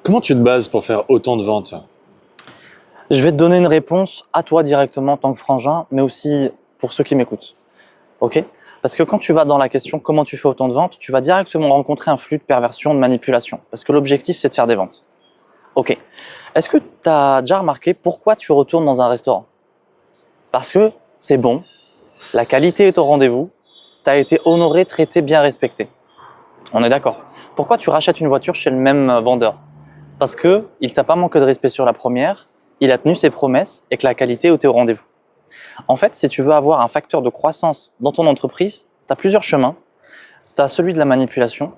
Comment tu te bases pour faire autant de ventes? Je vais te donner une réponse à toi directement en tant que frangin, mais aussi pour ceux qui m'écoutent. Ok? Parce que quand tu vas dans la question comment tu fais autant de ventes, tu vas directement rencontrer un flux de perversion, de manipulation. Parce que l'objectif, c'est de faire des ventes. Ok. Est-ce que tu as déjà remarqué pourquoi tu retournes dans un restaurant? Parce que c'est bon, la qualité est au rendez-vous, tu as été honoré, traité, bien respecté. On est d'accord. Pourquoi tu rachètes une voiture chez le même vendeur? Parce qu'il ne t'a pas manqué de respect sur la première, il a tenu ses promesses et que la qualité était au rendez-vous. En fait, si tu veux avoir un facteur de croissance dans ton entreprise, tu as plusieurs chemins. Tu as celui de la manipulation,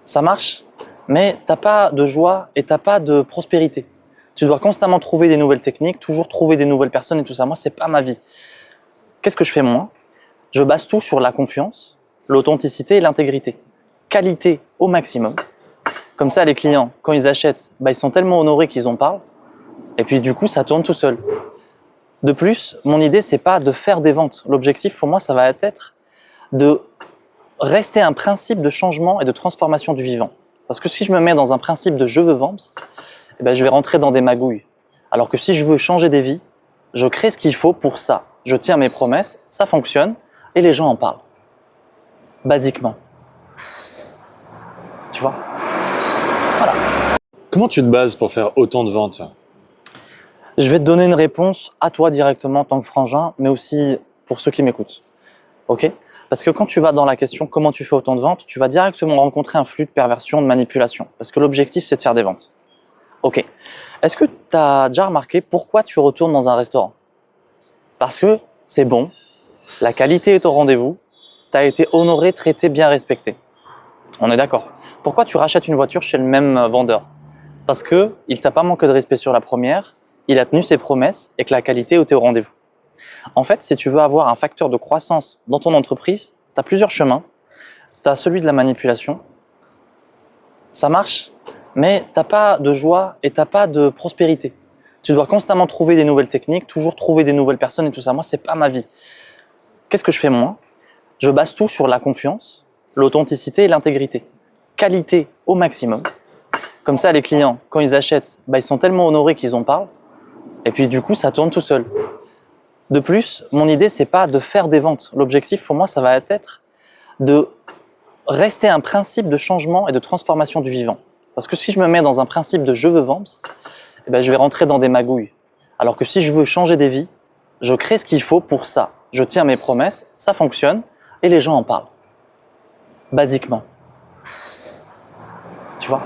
ça marche, mais tu n'as pas de joie et tu n'as pas de prospérité. Tu dois constamment trouver des nouvelles techniques, toujours trouver des nouvelles personnes et tout ça. Moi, c'est pas ma vie. Qu'est-ce que je fais moi? Je base tout sur la confiance, l'authenticité et l'intégrité. Qualité au maximum. Comme ça, les clients, quand ils achètent, ils sont tellement honorés qu'ils en parlent. Et puis du coup, ça tourne tout seul. De plus, mon idée, c'est pas de faire des ventes. L'objectif pour moi, ça va être de rester un principe de changement et de transformation du vivant. Parce que si je me mets dans un principe de je veux vendre, je vais rentrer dans des magouilles. Alors que si je veux changer des vies, je crée ce qu'il faut pour ça. Je tiens mes promesses, ça fonctionne et les gens en parlent. Basiquement. Tu vois? Voilà. Comment tu te bases pour faire autant de ventes? Je vais te donner une réponse à toi directement en tant que frangin, mais aussi pour ceux qui m'écoutent. Ok? Parce que quand tu vas dans la question comment tu fais autant de ventes, tu vas directement rencontrer un flux de perversion, de manipulation. Parce que l'objectif, c'est de faire des ventes. Ok. Est-ce que tu as déjà remarqué pourquoi tu retournes dans un restaurant? Parce que c'est bon, la qualité est au rendez-vous, tu as été honoré, traité, bien respecté. On est d'accord. Pourquoi tu rachètes une voiture chez le même vendeur? Parce qu'il ne t'a pas manqué de respect sur la première, il a tenu ses promesses et que la qualité était au rendez-vous. En fait, si tu veux avoir un facteur de croissance dans ton entreprise, tu as plusieurs chemins. Tu as celui de la manipulation, ça marche, mais tu n'as pas de joie et tu n'as pas de prospérité. Tu dois constamment trouver des nouvelles techniques, toujours trouver des nouvelles personnes et tout ça. Moi, c'est pas ma vie. Qu'est-ce que je fais moi? Je base tout sur la confiance, l'authenticité et l'intégrité. Qualité au maximum. Comme ça, les clients, quand ils achètent, ils sont tellement honorés qu'ils en parlent. Et puis du coup, ça tourne tout seul. De plus, mon idée, c'est pas de faire des ventes. L'objectif pour moi, ça va être de rester un principe de changement et de transformation du vivant. Parce que si je me mets dans un principe de je veux vendre, je vais rentrer dans des magouilles. Alors que si je veux changer des vies, je crée ce qu'il faut pour ça. Je tiens mes promesses, ça fonctionne et les gens en parlent. Basiquement. Tu vois?